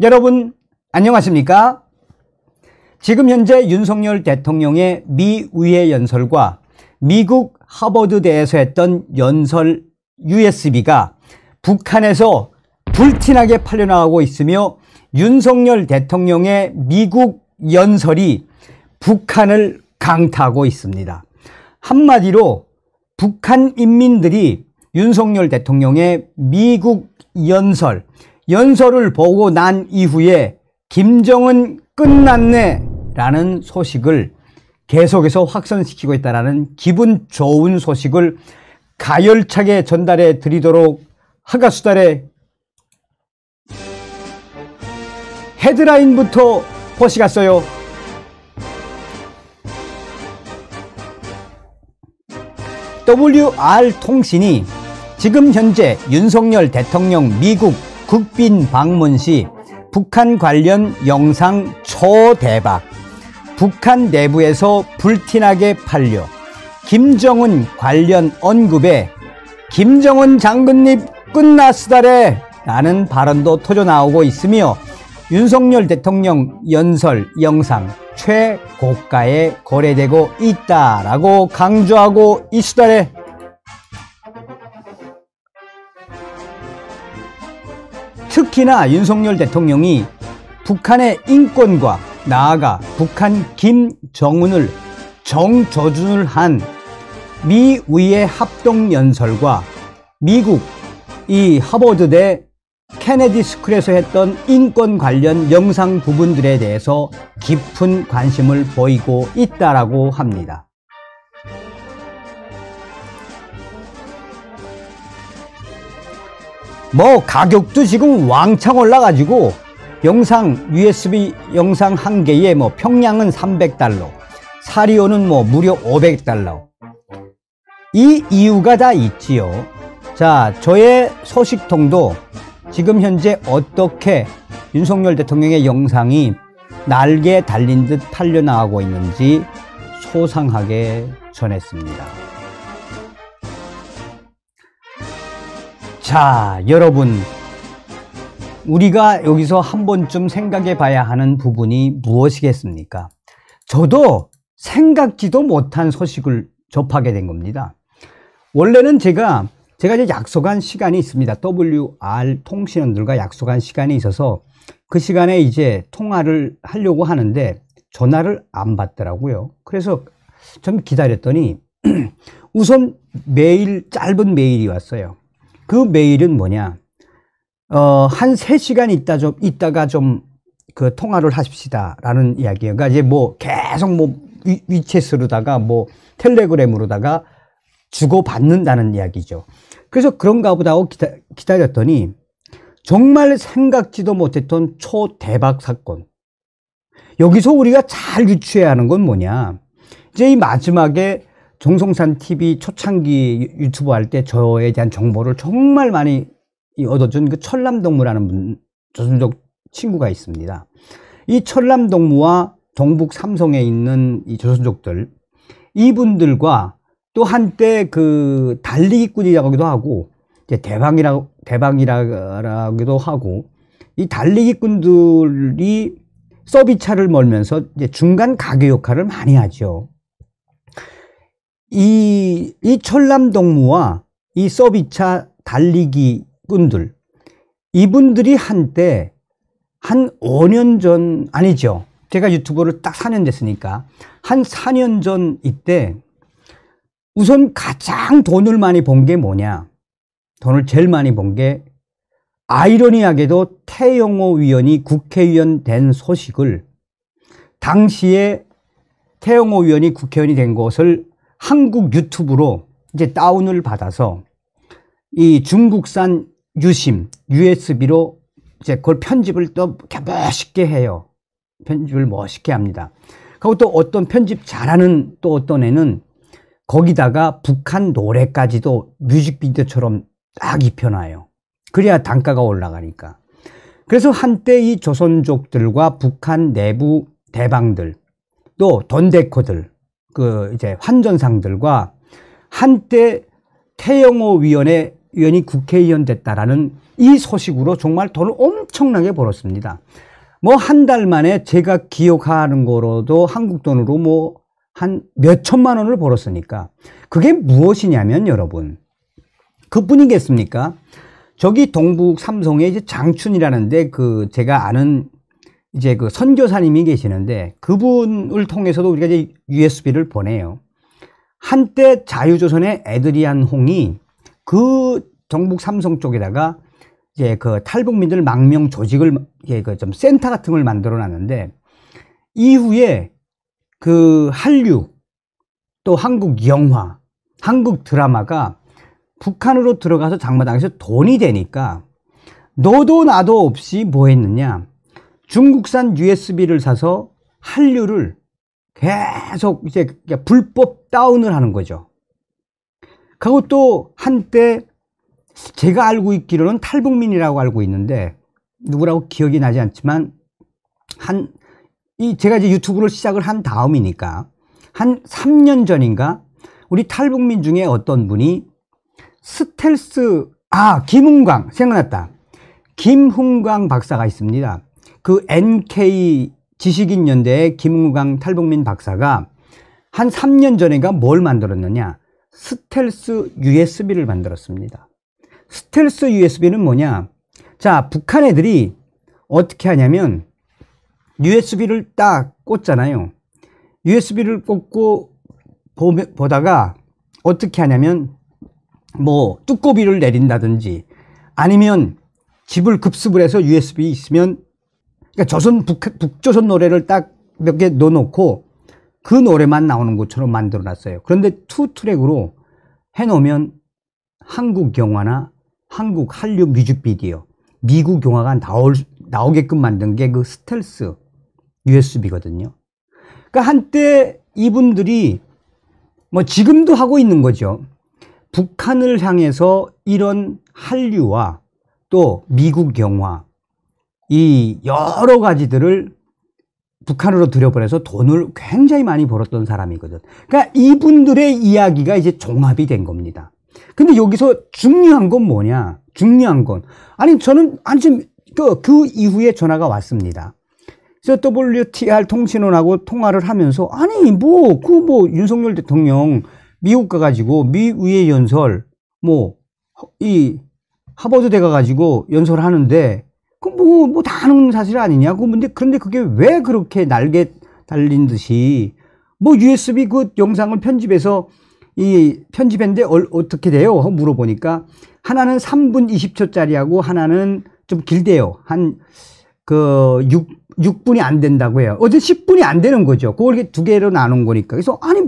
여러분 안녕하십니까? 지금 현재 윤석열 대통령의 미 의회 연설과 미국 하버드대에서 했던 연설 USB가 북한에서 불티나게 팔려나가고 있으며 윤석열 대통령의 미국 연설이 북한을 강타하고 있습니다. 한마디로 북한 인민들이 윤석열 대통령의 미국 연설을 보고 난 이후에 김정은 끝났네 라는 소식을 계속해서 확산시키고 있다는 기분 좋은 소식을 가열차게 전달해 드리도록 하가수달에 헤드라인부터 보시겠어요. WR통신이 지금 현재 윤석열 대통령 미국 국빈 방문 시 북한 관련 영상 초대박, 북한 내부에서 불티나게 팔려 김정은 관련 언급에 김정은 장군님 끝났으다래 라는 발언도 터져나오고 있으며 윤석열 대통령 연설 영상 최고가에 거래되고 있다라고 강조하고 있으다래. 특히나 윤석열 대통령이 북한의 인권과 나아가 북한 김정은을 정조준을 한 미 의회 합동 연설과 미국 이 하버드대 케네디 스쿨에서 했던 인권 관련 영상 부분들에 대해서 깊은 관심을 보이고 있다라고 합니다. 가격도 지금 왕창 올라가지고 USB 영상 한 개에 평양은 $300, 사리오는 무려 $500. 이 이유가 다 있지요. 자, 저의 소식통도 지금 현재 어떻게 윤석열 대통령의 영상이 날개 달린 듯 팔려나가고 있는지 소상하게 전했습니다. 자, 여러분, 우리가 여기서 한 번쯤 생각해 봐야 하는 부분이 무엇이겠습니까? 저도 생각지도 못한 소식을 접하게 된 겁니다. 원래는 제가 이제 약속한 시간이 있습니다. WR 통신원들과 약속한 시간이 있어서 그 시간에 이제 통화를 하려고 하는데 전화를 안 받더라고요. 그래서 좀 기다렸더니 우선 짧은 메일이 왔어요. 그 메일은 뭐냐? 한 3시간 있다가 좀 그 통화를 하십시다 라는 이야기예요. 그러니까 이제 계속 위챗으로다가 텔레그램으로다가 주고받는다는 이야기죠. 그래서 그런가 보다 하고 기다렸더니 정말 생각지도 못했던 초대박 사건. 여기서 우리가 잘 유추해야 하는 건 뭐냐? 이제 이 마지막에 정성산 TV 초창기 유튜브 할 때 저에 대한 정보를 정말 많이 얻어준 그 철남동무라는 조선족 친구가 있습니다. 이 철남동무와 동북 삼성에 있는 이 조선족들, 이분들과 또 한때 그 달리기꾼이라고도 하고 이제 대방이라고도 하고, 이 달리기꾼들이 서비스차를 몰면서 이제 중간 가교 역할을 많이 하죠. 이 철남동무와 이 서비스차 달리기꾼들, 이분들이 한때 한 5년 전, 아니죠, 제가 유튜브를 딱 4년 됐으니까 한 4년 전 이때 우선 가장 돈을 많이 번 게 뭐냐? 돈을 제일 많이 번 게 아이러니하게도 태영호 위원이 국회의원 된 소식을, 당시에 태영호 위원이 국회의원이 된 것을 한국 유튜브로 이제 다운을 받아서 이 중국산 유심, USB로 이제 그걸 편집을 또 멋있게 해요. 편집을 멋있게 합니다. 그리고 또 어떤 편집 잘하는 또 어떤 애는 거기다가 북한 노래까지도 뮤직비디오처럼 딱 입혀놔요. 그래야 단가가 올라가니까. 그래서 한때 이 조선족들과 북한 내부 대방들, 또 돈데코들, 그 이제 환전상들과 한때 태영호 위원이 국회의원 됐다라는 이 소식으로 정말 돈을 엄청나게 벌었습니다. 뭐 한 달 만에 제가 기억하는 거로도 한국 돈으로 뭐 한 몇천만 원을 벌었으니까 그게 무엇이냐면 여러분 그뿐이겠습니까? 저기 동북 삼성에 이제 장춘이라는데 그 제가 아는 이제 그 선교사님이 계시는데 그분을 통해서도 우리가 이제 USB를 보내요. 한때 자유조선의 에드리안 홍이 그 경북 삼성 쪽에다가 이제 그 탈북민들 망명 조직을 그 좀 센터 같은 걸 만들어 놨는데 이후에 그 한류 또 한국 영화, 한국 드라마가 북한으로 들어가서 장마당에서 돈이 되니까 너도 나도 없이 뭐 했느냐 중국산 USB를 사서 한류를 계속 이제 불법 다운을 하는 거죠. 그리고 또 한때 제가 알고 있기로는 탈북민이라고 알고 있는데 누구라고 기억이 나지 않지만 제가 이제 유튜브를 시작을 한 다음이니까 한 3년 전인가 우리 탈북민 중에 어떤 분이 스텔스 김흥광 생각났다. 김흥광 박사가 있습니다. 그 NK 지식인 연대의 김흥광 탈북민 박사가 한 3년 전인가 뭘 만들었느냐 스텔스 USB를 만들었습니다. 스텔스 USB는 뭐냐 자 북한 애들이 어떻게 하냐면 USB를 딱 꽂잖아요. USB를 꽂고 보다가 어떻게 하냐면 뭐 뚜껑비를 내린다든지 아니면 집을 급습을 해서 USB 있으면 그러니까 북조선 노래를 딱 몇 개 넣어놓고 그 노래만 나오는 것처럼 만들어 놨어요. 그런데 투 트랙으로 해놓으면 한국 영화나 한국 한류 뮤직비디오 미국 영화가 나오게끔 만든 게 그 스텔스 USB거든요. 그러니까 한때 이분들이 뭐 지금도 하고 있는 거죠. 북한을 향해서 이런 한류와 또 미국 영화 이 여러 가지들을 북한으로 들여보내서 돈을 굉장히 많이 벌었던 사람이거든. 그러니까 이분들의 이야기가 이제 종합이 된 겁니다. 근데 여기서 중요한 건 뭐냐? 중요한 건 아니 저는 지금 그 이후에 전화가 왔습니다. 그래서 WTR 통신원하고 통화를 하면서 아니 뭐 윤석열 대통령 미국 가가지고 미의회 연설 이 하버드대 가가지고 연설하는데 뭐 다 아는 사실 아니냐고. 그런데 그게 왜 그렇게 날개 달린 듯이 뭐 USB 그 영상을 편집해서 편집했는데 어떻게 돼요? 하고 물어보니까 하나는 3분 20초짜리하고 하나는 좀 길대요. 한 6분이 안 된다고 해요. 어제 10분이 안 되는 거죠. 그걸 두 개로 나눈 거니까. 그래서 아니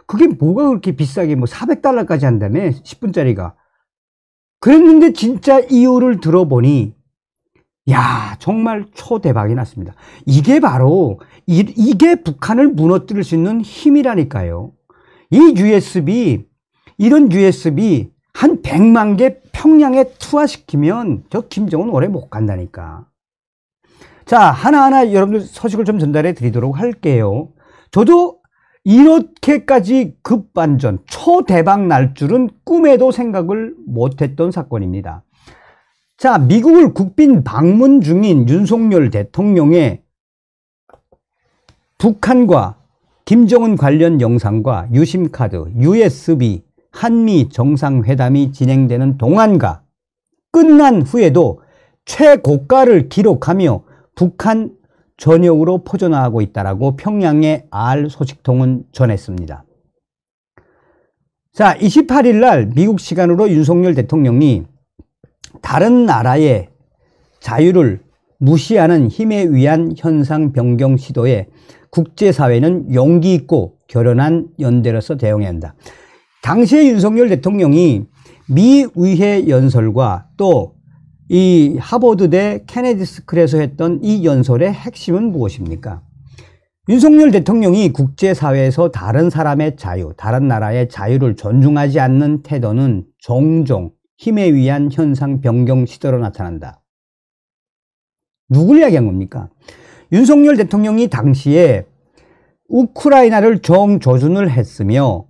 그게 뭐가 그렇게 비싸게 뭐 $400까지 한다며 10분짜리가. 그랬는데 진짜 이유를 들어보니 야 정말 초대박이 났습니다. 이게 바로 이게 북한을 무너뜨릴 수 있는 힘이라니까요. 이 USB 이런 USB 한 100만 개 평양에 투하시키면 저 김정은 오래 못 간다니까. 자 하나하나 여러분들 소식을 좀 전달해 드리도록 할게요. 저도 이렇게까지 급반전 초대박 날 줄은 꿈에도 생각을 못했던 사건입니다. 자 미국을 국빈 방문 중인 윤석열 대통령의 북한과 김정은 관련 영상과 유심카드, USB, 한미 정상회담이 진행되는 동안과 끝난 후에도 최고가를 기록하며 북한 전역으로 퍼져나가고 있다라고 평양의 알 소식통은 전했습니다. 자, 28일 날 미국 시간으로 윤석열 대통령이 다른 나라의 자유를 무시하는 힘에 의한 현상 변경 시도에 국제사회는 용기 있고 결연한 연대로서 대응해야 한다. 당시에 윤석열 대통령이 미 의회 연설과 또 이 하버드대 케네디 스쿨에서 했던 이 연설의 핵심은 무엇입니까? 윤석열 대통령이 국제사회에서 다른 사람의 자유, 다른 나라의 자유를 존중하지 않는 태도는 종종 힘에 의한 현상 변경 시도로 나타난다. 누굴 이야기한 겁니까? 윤석열 대통령이 당시에 우크라이나를 정조준을 했으며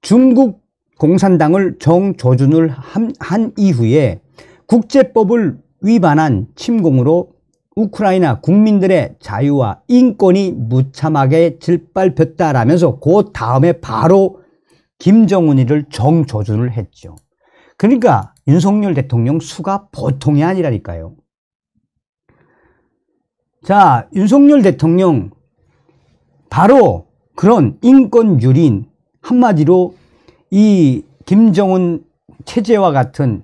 중국 공산당을 정조준을 한 이후에 국제법을 위반한 침공으로 우크라이나 국민들의 자유와 인권이 무참하게 짓밟혔다라면서 그 다음에 바로 김정은이를 정조준을 했죠. 그러니까 윤석열 대통령 수가 보통이 아니라니까요. 자, 윤석열 대통령 바로 그런 인권 유린, 한마디로 이 김정은 체제와 같은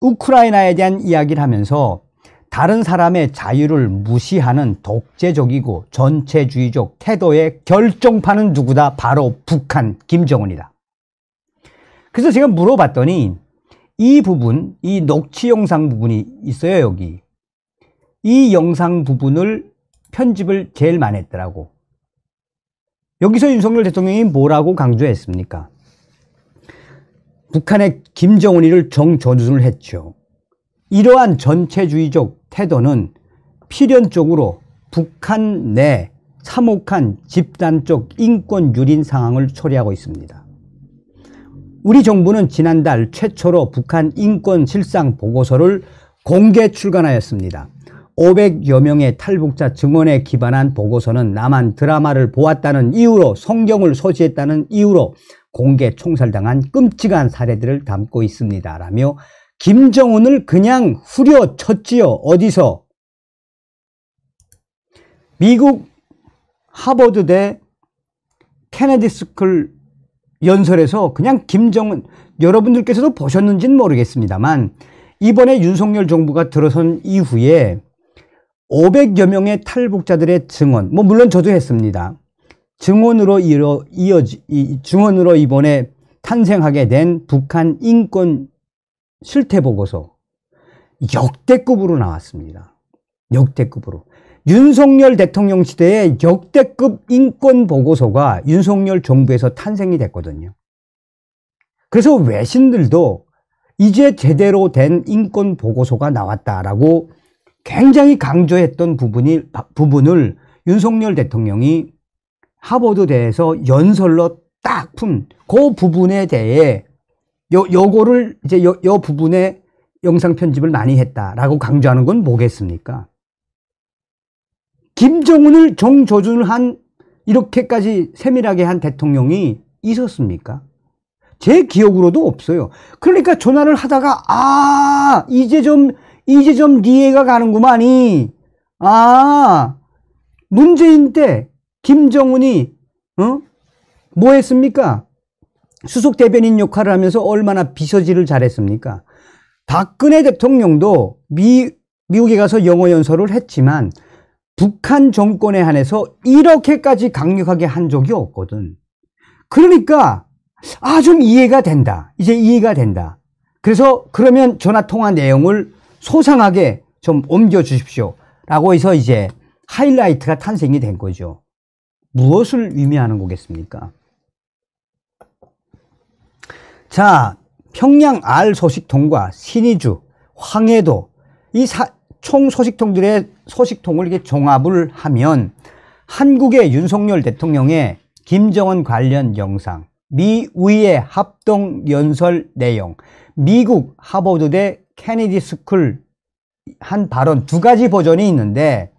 우크라이나에 대한 이야기를 하면서 다른 사람의 자유를 무시하는 독재적이고 전체주의적 태도의 결정판은 누구다? 바로 북한 김정은이다. 그래서 제가 물어봤더니 이 부분, 이 녹취 영상 부분이 있어요, 여기. 이 영상 부분을 편집을 제일 많이 했더라고. 여기서 윤석열 대통령이 뭐라고 강조했습니까? 북한의 김정은이를 정조준을 했죠. 이러한 전체주의적 태도는 필연적으로 북한 내 참혹한 집단적 인권 유린 상황을 초래하고 있습니다. 우리 정부는 지난달 최초로 북한 인권 실상 보고서를 공개 출간하였습니다. 500여 명의 탈북자 증언에 기반한 보고서는 남한 드라마를 보았다는 이유로 성경을 소지했다는 이유로 공개 총살당한 끔찍한 사례들을 담고 있습니다. 라며 김정은을 그냥 후려쳤지요. 어디서? 미국 하버드대 케네디 스쿨 연설에서 그냥 김정은, 여러분들께서도 보셨는지는 모르겠습니다만 이번에 윤석열 정부가 들어선 이후에 500여 명의 탈북자들의 증언, 물론 저도 했습니다. 증언으로 이번에 탄생하게 된 북한 인권 실태 보고서 역대급으로 나왔습니다. 역대급으로. 윤석열 대통령 시대의 역대급 인권 보고서가 윤석열 정부에서 탄생이 됐거든요. 그래서 외신들도 이제 제대로 된 인권 보고서가 나왔다라고 굉장히 강조했던 부분을 윤석열 대통령이 하버드대에서 연설로 딱 푼 그 부분에 대해 요거를 이제 요 부분에 영상 편집을 많이 했다라고 강조하는 건 뭐겠습니까? 김정은을 정조준을 한, 이렇게까지 세밀하게 한 대통령이 있었습니까? 제 기억으로도 없어요. 그러니까 전화를 하다가 이제 좀 이해가 가는구만이. 문재인 때 김정은이 뭐 했습니까? 수석 대변인 역할을 하면서 얼마나 비서질을 잘했습니까? 박근혜 대통령도 미국에 가서 영어 연설을 했지만 북한 정권에 한해서 이렇게까지 강력하게 한 적이 없거든. 그러니까 좀 이해가 된다. 이제 이해가 된다. 그래서 그러면 전화통화 내용을 소상하게 좀 옮겨 주십시오 라고 해서 이제 하이라이트가 탄생이 된 거죠. 무엇을 의미하는 거겠습니까? 자, 평양 R 소식통과 신의주, 황해도 이 총 소식통들의 소식통을 이렇게 종합을 하면 한국의 윤석열 대통령의 김정은 관련 영상, 미위의 합동 연설 내용, 미국 하버드대 케네디 스쿨 한 발언, 두 가지 버전이 있는데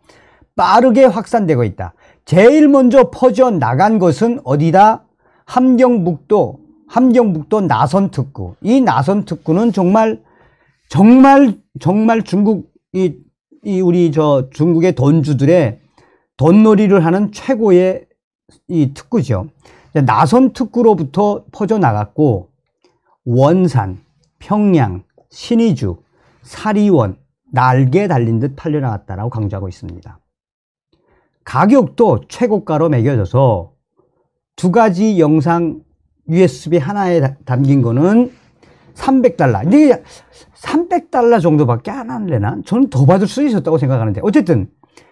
빠르게 확산되고 있다. 제일 먼저 퍼져 나간 것은 어디다? 함경북도 나선 특구. 이 나선 특구는 정말 중국, 우리 중국의 돈주들의 돈놀이를 하는 최고의 이 특구죠. 나선 특구로부터 퍼져 나갔고, 원산, 평양, 신의주, 사리원, 날개 달린 듯 팔려나갔다라고 강조하고 있습니다. 가격도 최고가로 매겨져서 두 가지 영상 USB 하나에 담긴 거는 $300. 근데 300달러 정도밖에 안 할래나? 저는 더 받을 수 있었다고 생각하는데, 어쨌든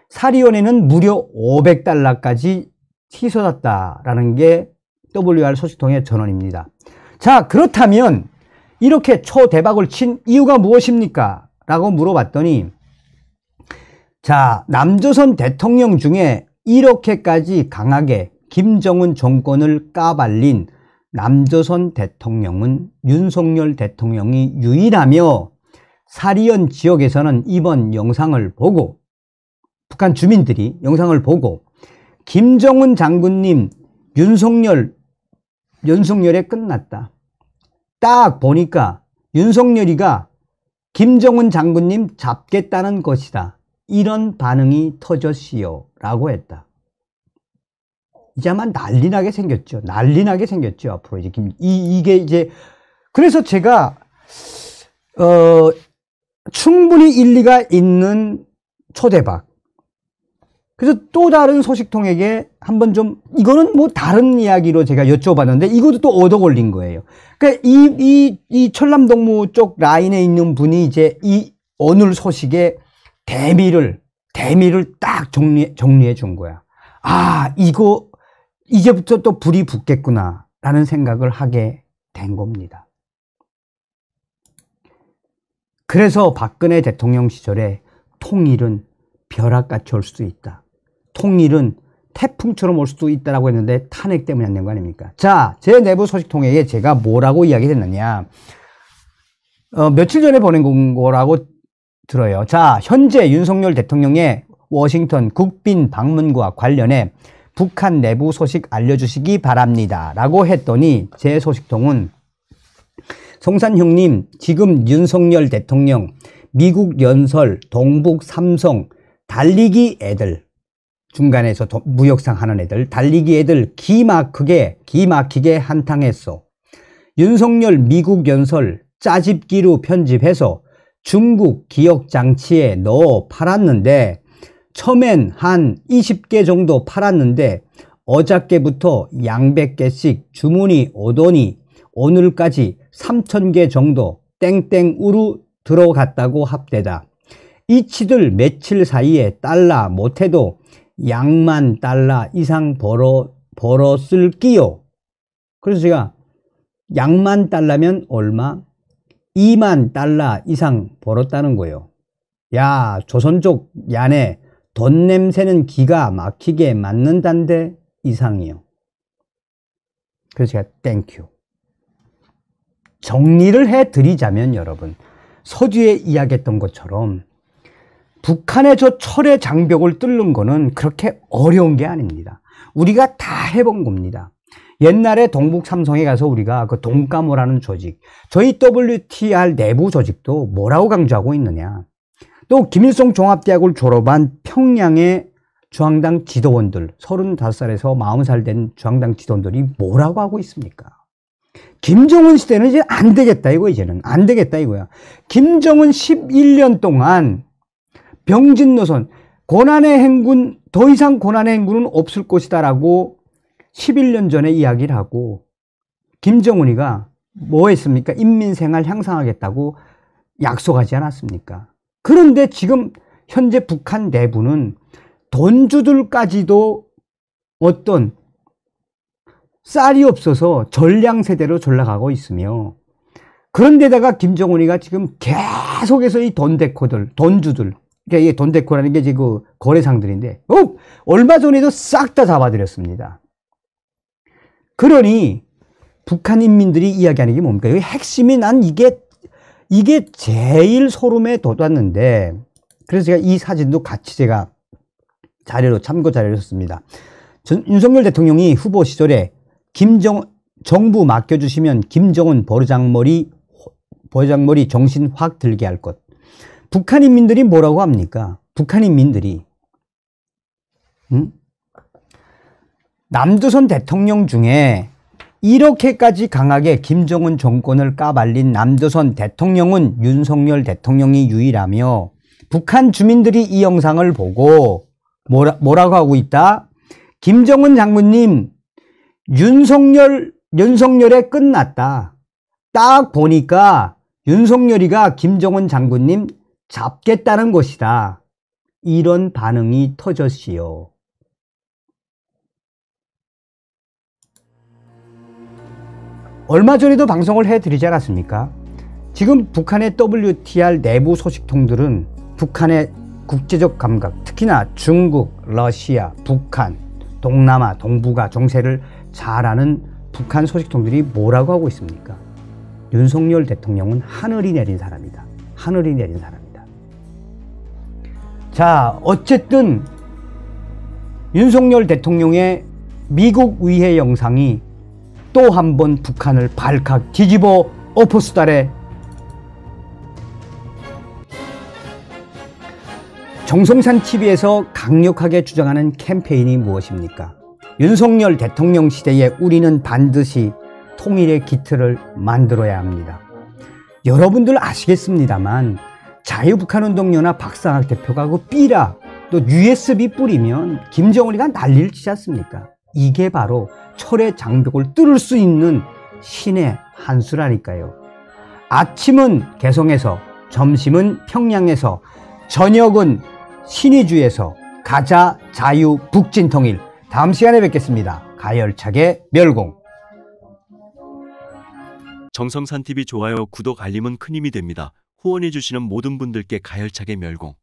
사리원에는 무려 $500까지 희소났다라는 게 WR 소식통의 전원입니다. 자, 그렇다면 이렇게 초대박을 친 이유가 무엇입니까? 라고 물어봤더니, 자, 남조선 대통령 중에 이렇게까지 강하게 김정은 정권을 까발린 남조선 대통령은 윤석열 대통령이 유일하며 사리언 지역에서는 이번 영상을 보고, 북한 주민들이 영상을 보고 김정은 장군님 윤석열에 끝났다. 딱 보니까 윤석열이가 김정은 장군님 잡겠다는 것이다. 이런 반응이 터졌시오. 라고 했다. 이제 아마 난리나게 생겼죠. 난리나게 생겼죠. 앞으로 이제 이게 이제 그래서 제가 충분히 일리가 있는 초대박. 그래서 또 다른 소식통에게 한번 좀 이거는 뭐 다른 이야기로 제가 여쭤봤는데 이것도 또 얻어 걸린 거예요. 그러니까 이 천남동무 쪽 라인에 있는 분이 이제 이 오늘 소식에 대미를 딱 정리해 준 거야. 아, 이거 이제부터 또 불이 붙겠구나 라는 생각을 하게 된 겁니다. 그래서 박근혜 대통령 시절에 통일은 벼락같이 올 수도 있다. 통일은 태풍처럼 올 수도 있다라고 했는데 탄핵 때문에 안 된 거 아닙니까? 자, 제 내부 소식통에게 제가 뭐라고 이야기했느냐. 며칠 전에 보낸 거라고 들어요. 자, 현재 윤석열 대통령의 워싱턴 국빈 방문과 관련해 북한 내부 소식 알려주시기 바랍니다. 라고 했더니 제 소식통은 송산 형님, 지금 윤석열 대통령 미국 연설, 동북 삼성, 달리기 애들, 중간에서 무역상 하는 애들, 달리기 애들 기막히게 한탕했어. 윤석열 미국 연설 짜집기로 편집해서 중국 기억장치에 넣어 팔았는데 처음엔 한 20개 정도 팔았는데 어저께부터 양백 개씩 주문이 오더니 오늘까지 3,000개 정도 땡땡으로 들어갔다고 합대다. 이치들 며칠 사이에 달러 못해도 양만 달러 이상 벌었을 끼요. 그래서 제가 양만 달러면 얼마? 2만 달러 이상 벌었다는 거예요. 야, 조선족 야네 돈 냄새는 기가 막히게 맞는단데 이상이요. 그래서 제가 땡큐. 정리를 해드리자면 여러분, 서두에 이야기했던 것처럼 북한의 저 철의 장벽을 뚫는 거는 그렇게 어려운 게 아닙니다. 우리가 다 해본 겁니다. 옛날에 동북 삼성에 가서 우리가 그 동가모라는 조직, 저희 WTR 내부 조직도 뭐라고 강조하고 있느냐. 또 김일성 종합대학을 졸업한 평양의 중앙당 지도원들, 35살에서 40살 된 중앙당 지도원들이 뭐라고 하고 있습니까? 김정은 시대는 이제 안 되겠다 이거, 이제는 안 되겠다 이거야. 김정은 11년 동안 병진 노선, 고난의 행군, 더 이상 고난의 행군은 없을 것이다라고 11년 전에 이야기를 하고, 김정은이가 뭐 했습니까? 인민생활 향상하겠다고 약속하지 않았습니까? 그런데 지금 현재 북한 내부는 돈주들까지도 어떤 쌀이 없어서 전량세대로 전락하고 있으며, 그런데다가 김정은이가 지금 계속해서 이 돈데코들, 돈주들, 그러니까 이게 돈데코라는 게 지금 그 거래상들인데, 얼마 전에도 싹 다 잡아들였습니다. 그러니 북한 인민들이 이야기하는 게 뭡니까? 여기 핵심이 난 이게 제일 소름에 돋았는데, 그래서 제가 이 사진도 같이 제가 참고 자료를 썼습니다. 윤석열 대통령이 후보 시절에 정부 맡겨주시면 김정은 버르장머리 정신 확 들게 할 것. 북한 인민들이 뭐라고 합니까? 북한 인민들이 남조선 대통령 중에 이렇게까지 강하게 김정은 정권을 까발린 남조선 대통령은 윤석열 대통령이 유일하며, 북한 주민들이 이 영상을 보고 뭐라고 하고 있다? 김정은 장군님, 윤석열에 끝났다. 딱 보니까 윤석열이가 김정은 장군님 잡겠다는 것이다. 이런 반응이 터졌시요. 얼마 전에도 방송을 해드리지 않았습니까? 지금 북한의 WTR 내부 소식통들은 북한의 국제적 감각, 특히나 중국, 러시아, 북한, 동남아, 동북아 정세를 잘 아는 북한 소식통들이 뭐라고 하고 있습니까? 윤석열 대통령은 하늘이 내린 사람이다. 하늘이 내린 사람이다. 자, 어쨌든 윤석열 대통령의 미국 위해 영상이 또 한 번 북한을 발칵 뒤집어 엎었수다래. 정성산 TV에서 강력하게 주장하는 캠페인이 무엇입니까? 윤석열 대통령 시대에 우리는 반드시 통일의 기틀을 만들어야 합니다. 여러분들 아시겠습니다만 자유북한운동연합 박상학 대표가 그 삐라 또 USB 뿌리면 김정은이가 난리를 치지 않습니까? 이게 바로 철의 장벽을 뚫을 수 있는 신의 한 수라니까요. 아침은 개성에서, 점심은 평양에서, 저녁은 신의주에서 가자 자유 북진 통일. 다음 시간에 뵙겠습니다. 가열차게 멸공. 정성산 TV 좋아요, 구독, 알림은 큰 힘이 됩니다. 후원해주시는 모든 분들께 가열차게 멸공.